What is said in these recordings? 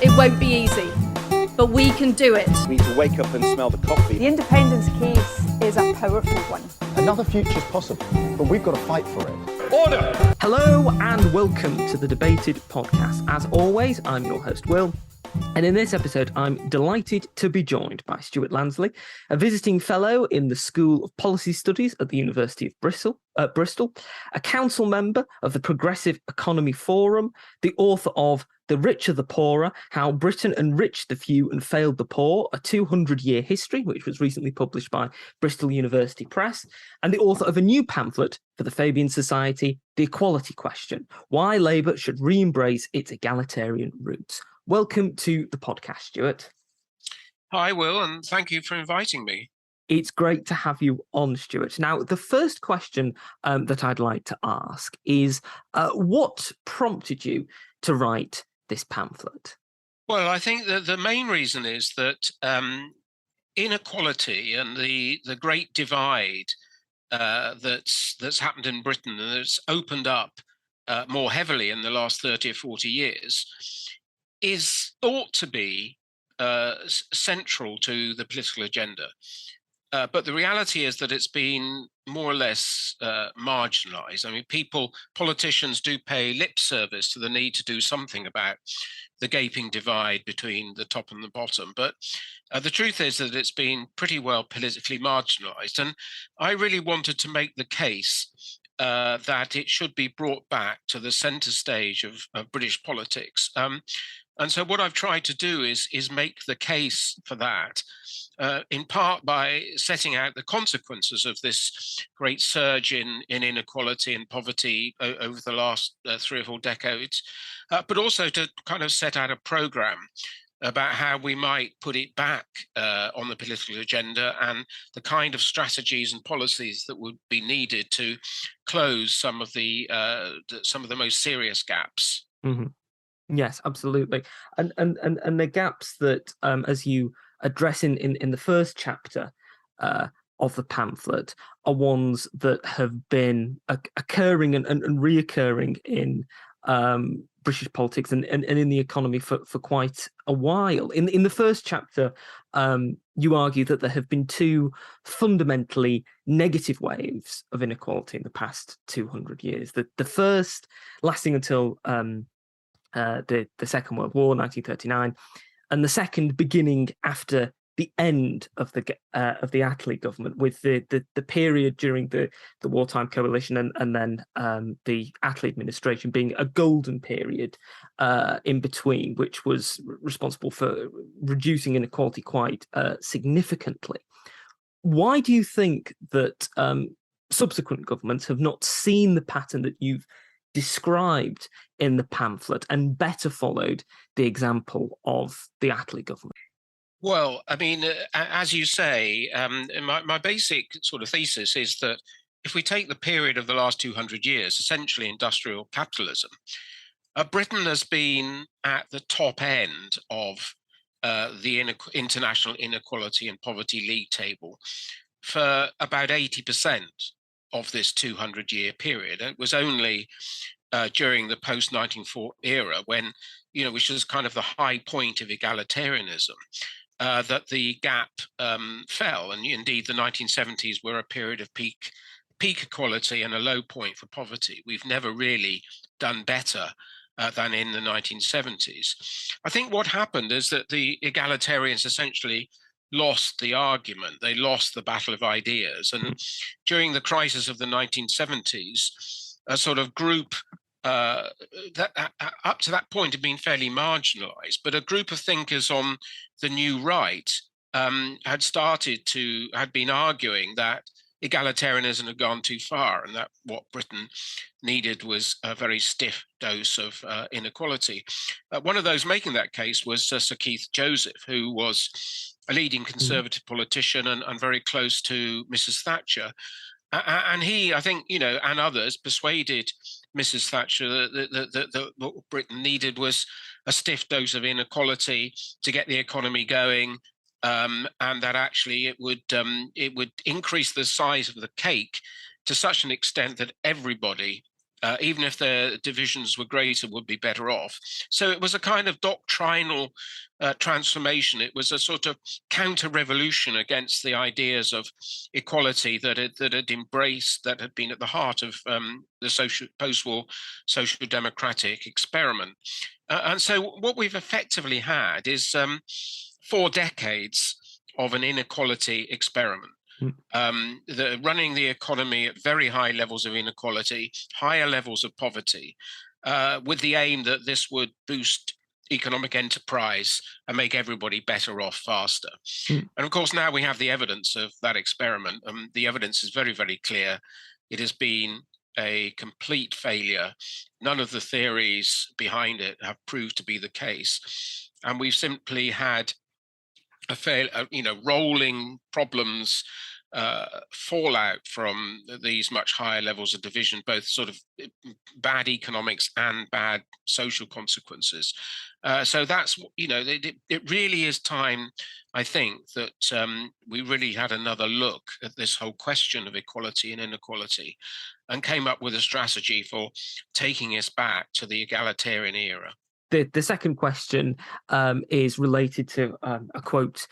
It won't be easy, but we can do it. We need to wake up and smell the coffee. The independence case is a powerful one. Another future's possible, but we've got to fight for it. Order! Hello and welcome to the Debated podcast. As always, I'm your host, Will. And in this episode, I'm delighted to be joined by Stewart Lansley, a visiting fellow in the School of Policy Studies at the University of Bristol, a council member of the Progressive Economy Forum, the author of The Richer the Poorer, How Britain Enriched the Few and Failed the Poor, a 200-year history, which was recently published by Bristol University Press, and the author of a new pamphlet for the Fabian Society, The Equality Question, Why Labour Should Re-Embrace Its Egalitarian Roots. Welcome to the podcast, Stewart. Hi, Will, and thank you for inviting me. It's great to have you on, Stewart. Now, the first question that I'd like to ask is, what prompted you to write this pamphlet? Well, I think that the main reason is that inequality and the great divide that's happened in Britain and that's opened up more heavily in the last 30 or 40 years is thought to be central to the political agenda. But the reality is that it's been more or less marginalized. I mean, politicians do pay lip service to the need to do something about the gaping divide between the top and the bottom. But the truth is that it's been pretty well politically marginalized. And I really wanted to make the case that it should be brought back to the center stage of British politics. And so what I've tried to do is make the case for that, in part by setting out the consequences of this great surge in inequality and poverty over the last 3 or 4 decades, but also to kind of set out a program about how we might put it back on the political agenda and the kind of strategies and policies that would be needed to close some of the most serious gaps. Mm-hmm. Yes, absolutely. And the gaps that, as you address in the first chapter of the pamphlet, are ones that have been occurring and reoccurring in British politics and in the economy for quite a while. In the first chapter, you argue that there have been 2 fundamentally negative waves of inequality in the past 200 years. The first lasting until the Second World War, 1939, and the second beginning after the end of the Attlee government, with the period during the wartime coalition and then the Attlee administration being a golden period in between, which was responsible for reducing inequality quite significantly. Why do you think that subsequent governments have not seen the pattern that you've described in the pamphlet and better followed the example of the Attlee government? Well, I mean, as you say, my basic sort of thesis is that if we take the period of the last 200 years, essentially industrial capitalism, Britain has been at the top end of the international inequality and poverty league table for about 80% of this 200-year period. It was only during the post-1940 era, when, which was kind of the high point of egalitarianism, that the gap fell. And indeed, the 1970s were a period of peak equality and a low point for poverty. We've never really done better than in the 1970s. I think what happened is that the egalitarians essentially lost the argument. They lost the battle of ideas. And during the crisis of the 1970s, a sort of group that up to that point had been fairly marginalized, but a group of thinkers on the new right had been arguing that egalitarianism had gone too far and that what Britain needed was a very stiff dose of inequality. One of those making that case was Sir Keith Joseph, who was a leading Conservative politician and very close to Mrs. Thatcher. And he, I think, and others persuaded Mrs. Thatcher that what Britain needed was a stiff dose of inequality to get the economy going, and that actually it would increase the size of the cake to such an extent that everybody even if their divisions were greater, would be better off. So it was a kind of doctrinal transformation. It was a sort of counter-revolution against the ideas of equality that had embraced, that had been at the heart of the post-war social democratic experiment. And so what we've effectively had is 4 decades of an inequality experiment. Running the economy at very high levels of inequality, higher levels of poverty, with the aim that this would boost economic enterprise and make everybody better off faster. And of course, now we have the evidence of that experiment. The evidence is very, very clear. It has been a complete failure. None of the theories behind it have proved to be the case. And we've simply had rolling problems, fallout from these much higher levels of division, both sort of bad economics and bad social consequences. So that's, it really is time, I think, that we really had another look at this whole question of equality and inequality and came up with a strategy for taking us back to the egalitarian era. The second question is related to a quote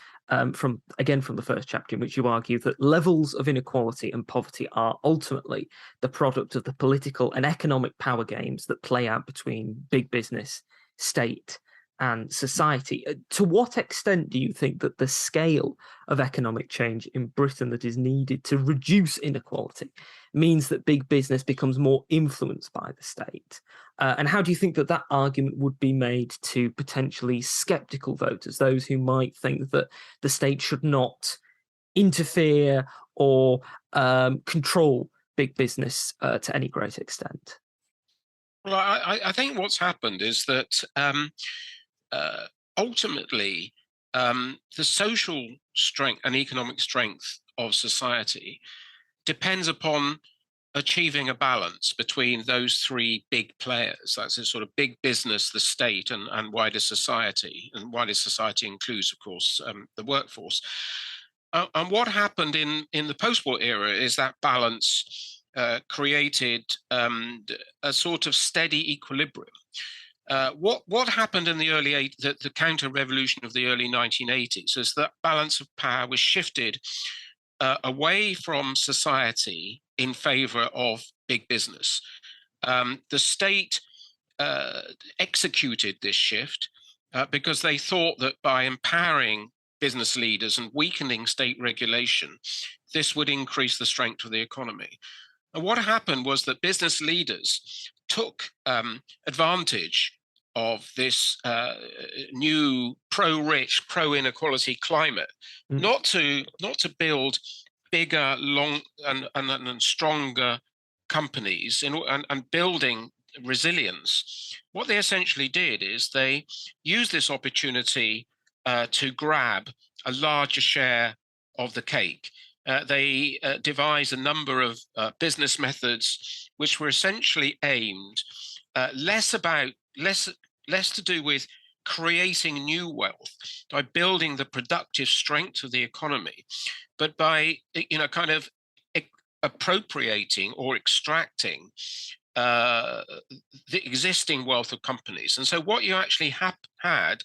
from the first chapter, in which you argue that levels of inequality and poverty are ultimately the product of the political and economic power games that play out between big business, state, and society. To what extent do you think that the scale of economic change in Britain that is needed to reduce inequality means that big business becomes more influenced by the state? And how do you think that that argument would be made to potentially skeptical voters, those who might think that the state should not interfere or control big business to any great extent? Well, I think what's happened is that ultimately the social strength and economic strength of society depends upon achieving a balance between those 3 big players. That's a sort of big business, the state, and wider society. And wider society includes, of course, the workforce. And what happened in the post-war era is that balance created a sort of steady equilibrium. What happened in the counter-revolution of the early 1980s is that balance of power was shifted away from society in favor of big business. The state executed this shift because they thought that by empowering business leaders and weakening state regulation, this would increase the strength of the economy. And what happened was that business leaders took advantage of this new pro-rich, pro-inequality climate, not to build bigger, long and stronger companies and building resilience. What they essentially did is they used this opportunity to grab a larger share of the cake. They devised a number of business methods which were essentially aimed less to do with creating new wealth by building the productive strength of the economy, but by kind of appropriating or extracting the existing wealth of companies. And so what you actually had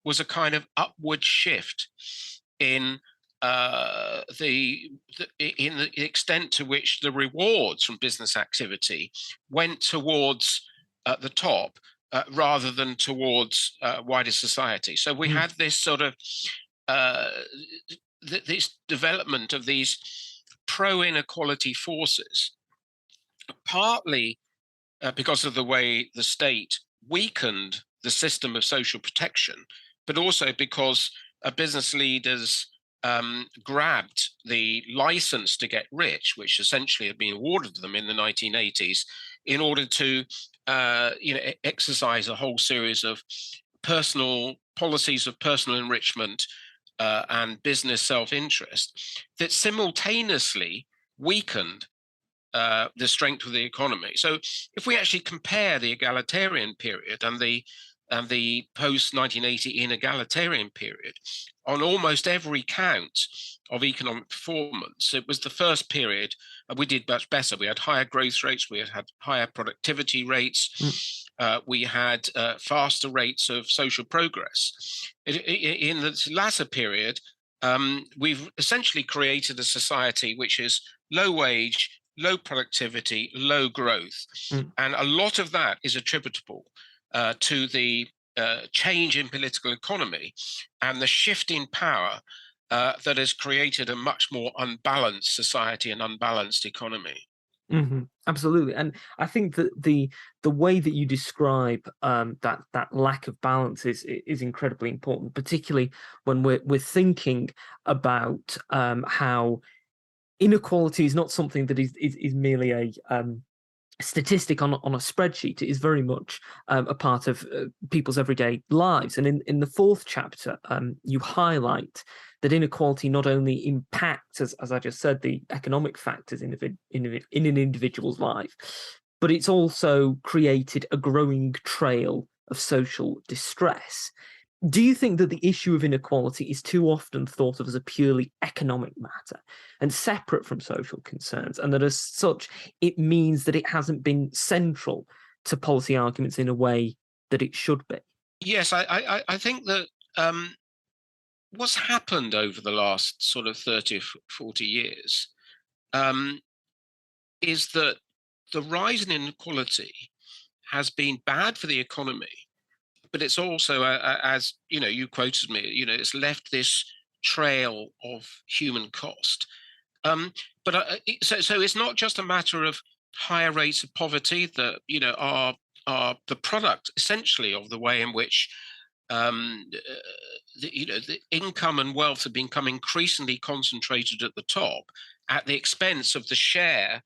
was a kind of upward shift in the extent to which the rewards from business activity went towards the top rather than towards wider society. So we had this sort of this development of these pro-inequality forces, partly because of the way the state weakened the system of social protection, but also because business leaders grabbed the license to get rich, which essentially had been awarded to them in the 1980s, in order to exercise a whole series of personal policies of personal enrichment and business self-interest that simultaneously weakened the strength of the economy. So if we actually compare the egalitarian period and the and the post-1980 inegalitarian period, on almost every count of economic performance, it was the first period we did much better. We had higher growth rates, we had higher productivity rates, we had faster rates of social progress. In the latter period, we've essentially created a society which is low wage, low productivity, low growth. And a lot of that is attributable to the change in political economy and the shift in power that has created a much more unbalanced society and unbalanced economy. Absolutely, and I think that the way that you describe that lack of balance is incredibly important, particularly when we're thinking about how inequality is not something that is merely a statistic on a spreadsheet. It is very much a part of people's everyday lives. And in the fourth chapter, you highlight that inequality not only impacts, as I just said, the economic factors in an individual's life, but it's also created a growing trail of social distress. Do you think that the issue of inequality is too often thought of as a purely economic matter and separate from social concerns, and that as such, it means that it hasn't been central to policy arguments in a way that it should be? Yes, I think that what's happened over the last sort of 30 or 40 years is that the rise in inequality has been bad for the economy, but it's also, as you quoted me, it's left this trail of human cost. But so it's not just a matter of higher rates of poverty that are the product essentially of the way in which the income and wealth have become increasingly concentrated at the top at the expense of the share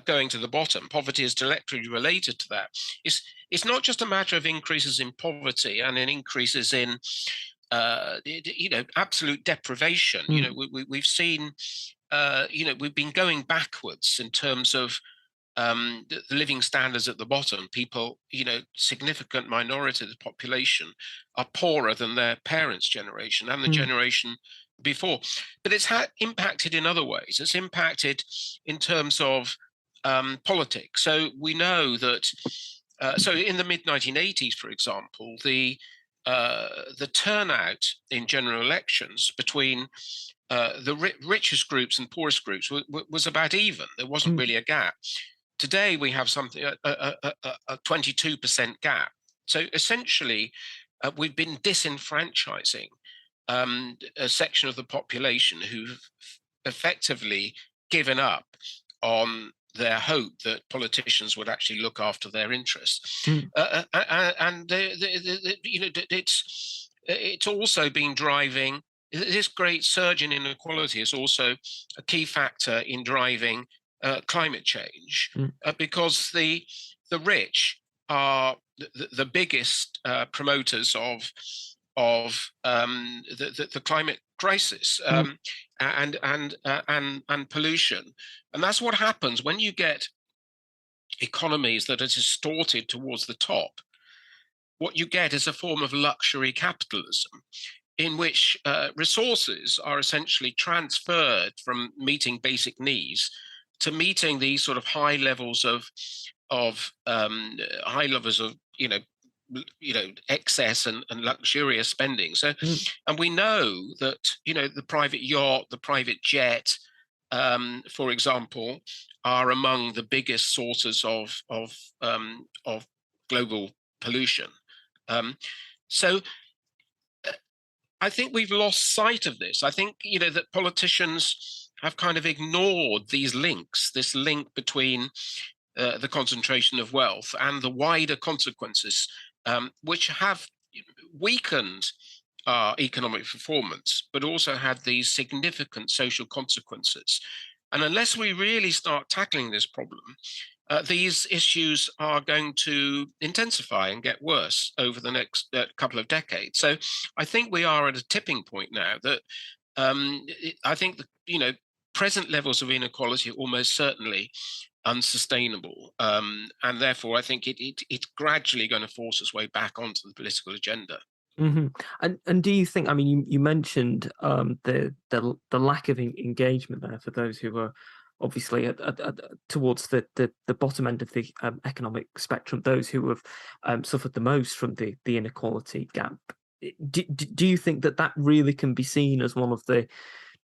going to the bottom. Poverty is directly related to that. It's not just a matter of increases in poverty and in increases in absolute deprivation. We've seen we've been going backwards in terms of the living standards at the bottom. People, significant minority of the population are poorer than their parents' generation and the generation before. But it's impacted in other ways. It's impacted in terms of politics. So we know that. So in the mid-1980s, for example, the turnout in general elections between the richest groups and poorest groups was about even. There wasn't really a gap. Today we have something a 22% gap. So essentially, we've been disenfranchising a section of the population who've effectively given up on their hope that politicians would actually look after their interests. And it's also been driving this great surge in inequality is also a key factor in driving climate change, because the rich are the biggest promoters of the climate crisis and pollution. And that's what happens when you get economies that are distorted towards the top. What you get is a form of luxury capitalism in which resources are essentially transferred from meeting basic needs to meeting these sort of high levels of excess and luxurious spending. So, and we know that the private yacht, the private jet, for example, are among the biggest sources of global pollution. So I think we've lost sight of this. I think that politicians have kind of ignored these links, this link between the concentration of wealth and the wider consequences, which have weakened our economic performance, but also had these significant social consequences. And unless we really start tackling this problem, these issues are going to intensify and get worse over the next couple of decades. So I think we are at a tipping point now that I think present levels of inequality almost certainly unsustainable, and therefore I think it's gradually going to force its way back onto the political agenda. Mm-hmm. And do you think? I mean, you mentioned the lack of engagement there for those who are obviously towards the bottom end of the economic spectrum, those who have suffered the most from the inequality gap. Do you think that really can be seen as one of the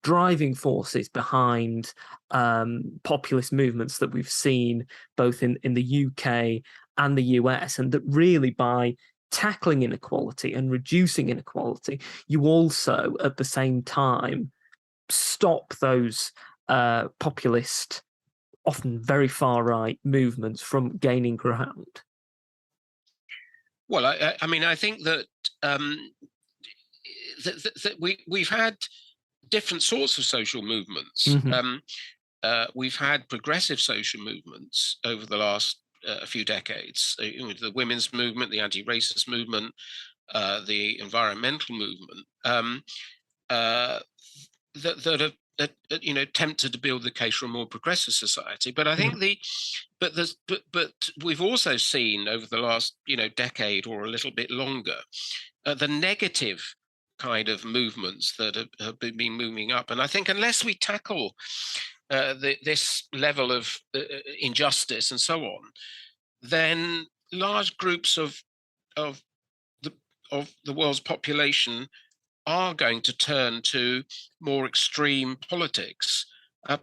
driving forces behind populist movements that we've seen both in the UK and the US, and that really by tackling inequality and reducing inequality, you also at the same time stop those populist, often very far right movements from gaining ground? Well, I mean, I think that, that we've had different sorts of social movements. Mm-hmm. We've had progressive social movements over the last a few decades. The women's movement, the anti-racist movement, the environmental movement, that have attempted to build the case for a more progressive society. But I think but we've also seen over the last decade or a little bit longer the negative kind of movements that have been moving up. And I think unless we tackle this level of injustice and so on, then large groups of the world's population are going to turn to more extreme politics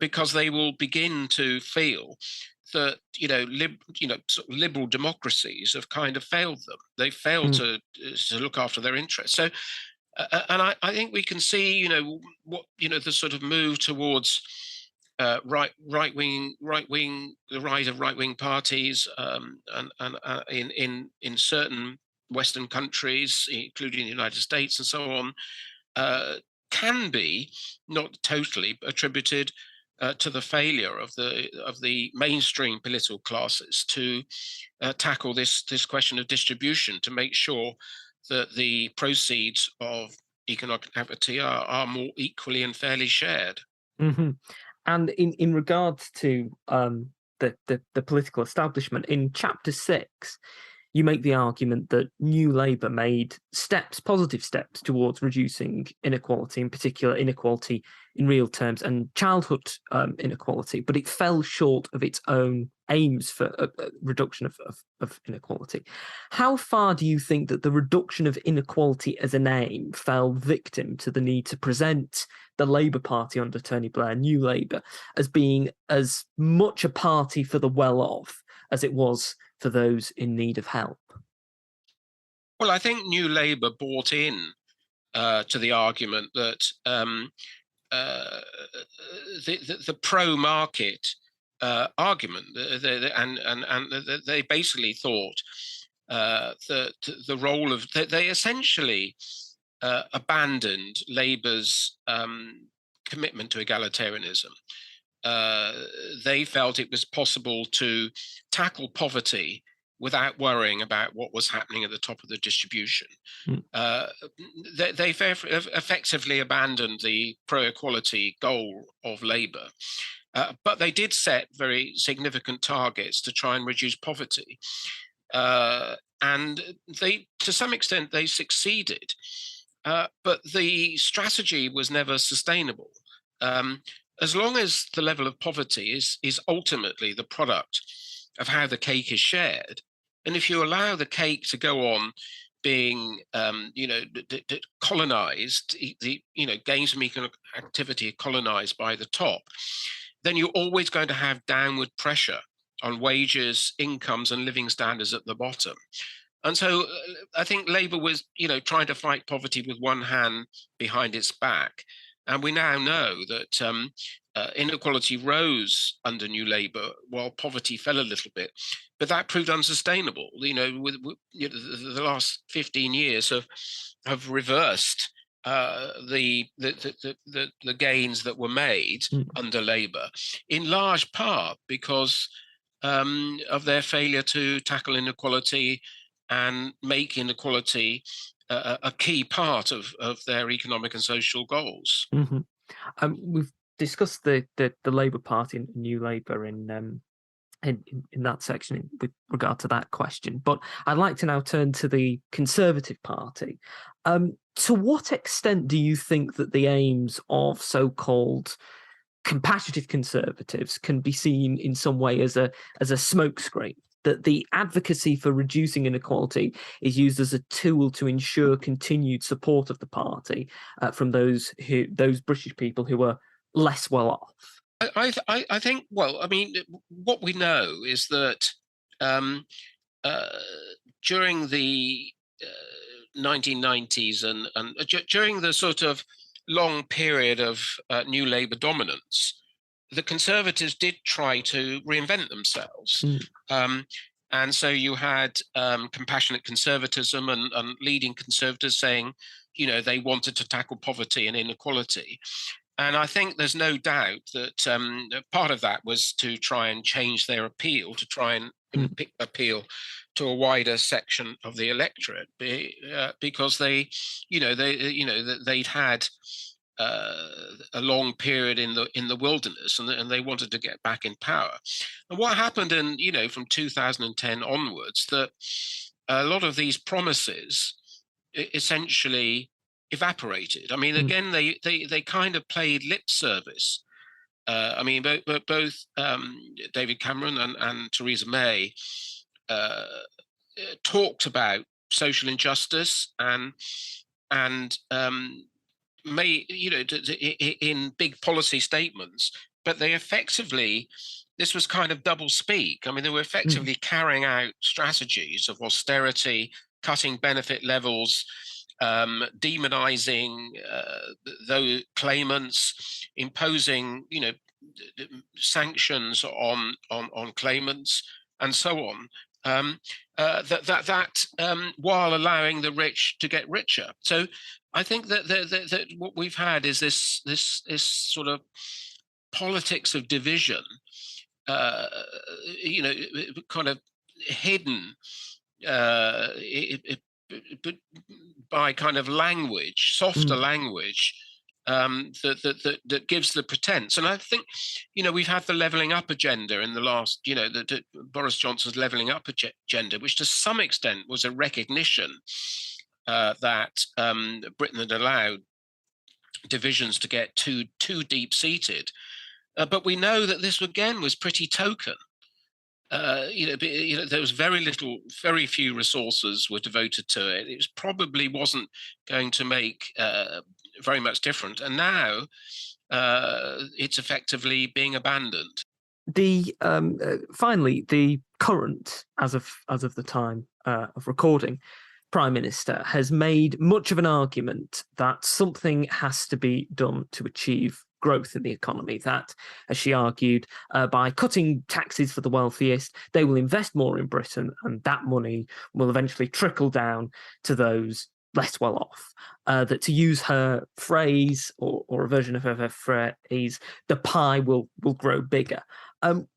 because they will begin to feel that sort of liberal democracies have kind of failed them. They failed to look after their interests. So, and I think we can see the sort of move towards the rise of right wing parties, and in certain Western countries, including the United States and so on, can be not totally attributed to the failure of the mainstream political classes to tackle this question of distribution, to make sure that the proceeds of economic activity are more equally and fairly shared. Mm-hmm. And in regards to the political establishment, in chapter 6, you make the argument that New Labour made positive steps towards reducing inequality, in particular inequality in real terms and childhood inequality, but it fell short of its own aims for a reduction of inequality. How far do you think that the reduction of inequality as an aim fell victim to the need to present the Labour Party under Tony Blair, New Labour, as being as much a party for the well-off as it was for those in need of help? Well, I think New Labour bought in to the argument that the pro-market argument, and they basically thought that the role of they essentially abandoned Labour's commitment to egalitarianism. They felt it was possible to tackle poverty without worrying about what was happening at the top of the distribution. They effectively abandoned the pro-equality goal of Labour, but they did set very significant targets to try and reduce poverty. And to some extent, they succeeded, but the strategy was never sustainable. As long as the level of poverty is ultimately the product of how the cake is shared, and if you allow the cake to go on being, colonized, gains from economic activity colonized by the top, then you're always going to have downward pressure on wages, incomes, and living standards at the bottom. And so I think Labour was, trying to fight poverty with one hand behind its back. And we now know that inequality rose under New Labour while poverty fell a little bit, but that proved unsustainable. The last 15 years have reversed the gains that were made under Labour, in large part because of their failure to tackle inequality and make inequality a key part of their economic and social goals. Mm-hmm. We've discussed the Labour Party and New Labour in in that section with regard to that question. But I'd like to now turn to the Conservative Party. To what extent do you think that the aims of so-called compassionate conservatives can be seen in some way as a smokescreen? That the advocacy for reducing inequality is used as a tool to ensure continued support of the party from those British people who are less well off? I think, well, I mean, what we know is that during the 1990s and during the sort of long period of New Labour dominance, the Conservatives did try to reinvent themselves. And so you had compassionate conservatism and leading Conservatives saying, you know, they wanted to tackle poverty and inequality. And I think there's no doubt that part of that was to try and change their appeal, to try and appeal to a wider section of the electorate, because they'd had a long period in the wilderness, and they wanted to get back in power. And what happened from 2010 onwards, that a lot of these promises essentially evaporated. I mean, again, they kind of played lip service. I mean, both David Cameron and Theresa May talked about social injustice and may, in big policy statements, but they effectively, this was kind of double speak. I mean, they were effectively carrying out strategies of austerity, cutting benefit levels, demonizing those claimants, imposing, sanctions on claimants, and so on. While allowing the rich to get richer. So I think that what we've had is this sort of politics of division, kind of hidden by kind of language, softer language, that gives the pretense. And I think, we've had the levelling up agenda in the last, Boris Johnson's levelling up agenda, which to some extent was a recognition that Britain had allowed divisions to get too deep seated. But we know that this again was pretty token. There was very few resources were devoted to it. It probably wasn't going to make very much different. And now it's effectively being abandoned. The finally, the current, as of the time of recording, Prime Minister has made much of an argument that something has to be done to achieve growth in the economy, that, as she argued, by cutting taxes for the wealthiest, they will invest more in Britain, and that money will eventually trickle down to those less well off. That, to use her phrase, or a version of her phrase, the pie will grow bigger.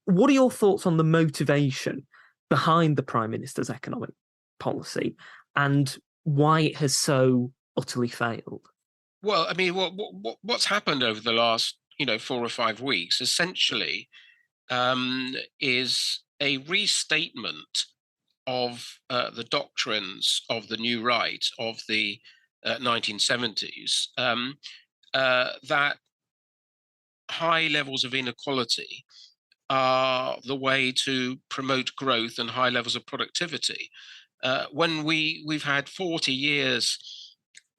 What are your thoughts on the motivation behind the Prime Minister's economic policy, and why it has so utterly failed? Well, I mean, what's happened over the last, 4 or 5 weeks, essentially, is a restatement of the doctrines of the New Right of the 1970s, that high levels of inequality are the way to promote growth and high levels of productivity. When we've had 40 years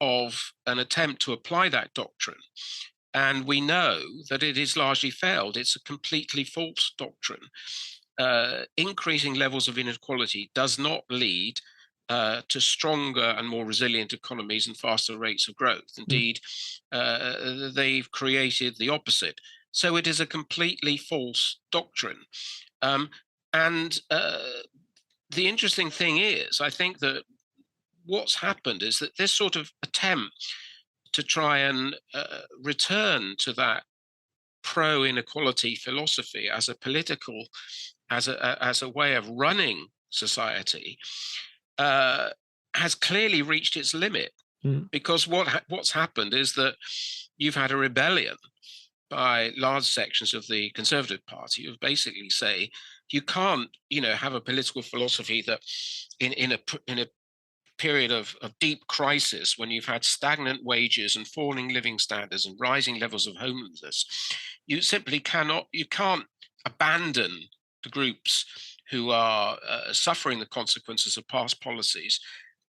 of an attempt to apply that doctrine, and we know that it is largely failed. It's a completely false doctrine. Increasing levels of inequality does not lead to stronger and more resilient economies and faster rates of growth. Indeed, they've created the opposite. So it is a completely false doctrine. And the interesting thing is, I think that what's happened is that this sort of attempt to try and return to that pro-inequality philosophy as a political, as a way of running society, has clearly reached its limit. Because what's happened is that you've had a rebellion by large sections of the Conservative Party who basically say, you can't, have a political philosophy that in a period of deep crisis, when you've had stagnant wages and falling living standards and rising levels of homelessness, you simply can't abandon the groups who are suffering the consequences of past policies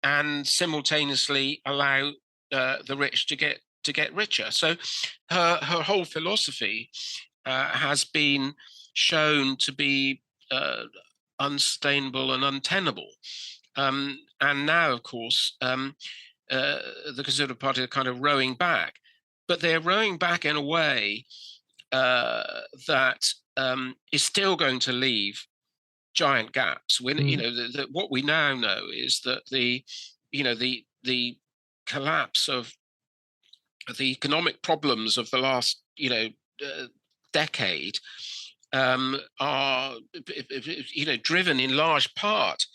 and simultaneously allow the rich to get richer. So her whole philosophy has been shown to be unsustainable and untenable. And now, of course, the Conservative Party are kind of rowing back, but they're rowing back in a way that is still going to leave giant gaps. When what we now know is that the collapse of the economic problems of the last decade are driven in large part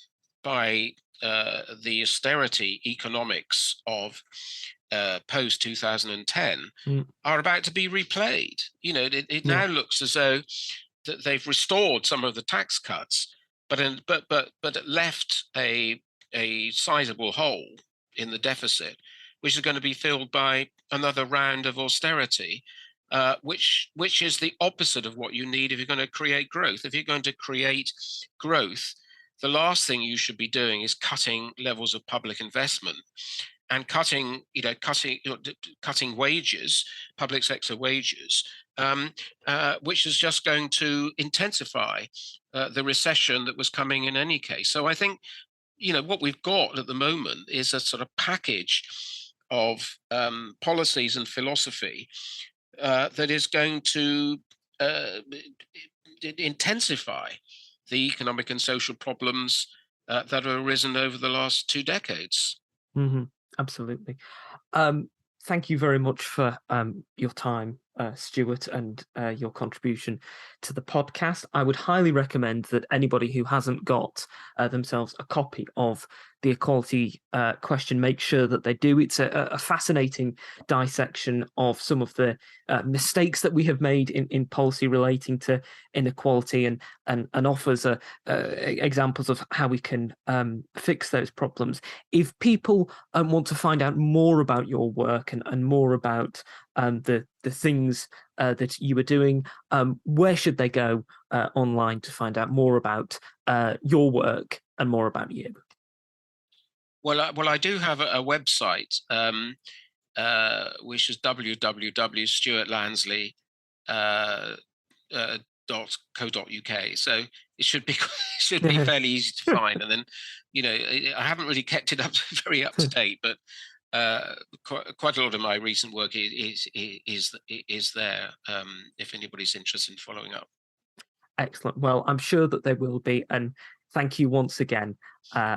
by the austerity economics of post 2010 are about to be replayed. It now looks as though that they've restored some of the tax cuts, but left a sizable hole in the deficit, which is going to be filled by another round of austerity, which is the opposite of what you need if you're going to create growth. If you're going to create growth, the last thing you should be doing is cutting levels of public investment and cutting wages, public sector wages, which is just going to intensify the recession that was coming in any case. So I think, what we've got at the moment is a sort of package of policies and philosophy that is going to intensify the economic and social problems that have arisen over the last 2 decades. Mm-hmm. Absolutely. Thank you very much for your time, Stewart, and your contribution to the podcast. I would highly recommend that anybody who hasn't got themselves a copy of The Equality Question, make sure that they do. It's a fascinating dissection of some of the mistakes that we have made in policy relating to inequality, and offers examples of how we can fix those problems. If people want to find out more about your work and more about the things that you are doing, where should they go online to find out more about your work and more about you? Well, I do have a website, which is www.stuartlansley.co.uk. So it should be fairly easy to find. And then, I haven't really kept it very up to date, but quite a lot of my recent work is there. If anybody's interested in following up. Excellent. Well, I'm sure that there will be, and thank you once again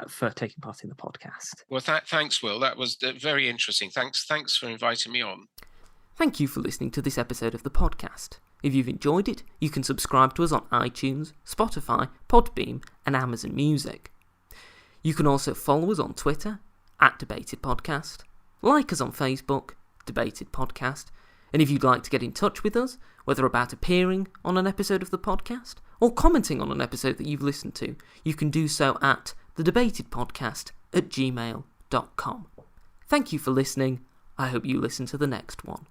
for taking part in the podcast. Well, thanks, Will. That was very interesting. Thanks for inviting me on. Thank you for listening to this episode of the podcast. If you've enjoyed it, you can subscribe to us on iTunes, Spotify, Podbean, and Amazon Music. You can also follow us on Twitter, @DebatedPodcast, like us on Facebook, Debated Podcast, and if you'd like to get in touch with us, whether about appearing on an episode of the podcast or commenting on an episode that you've listened to, you can do so at thedebatedpodcast@gmail.com. Thank you for listening. I hope you listen to the next one.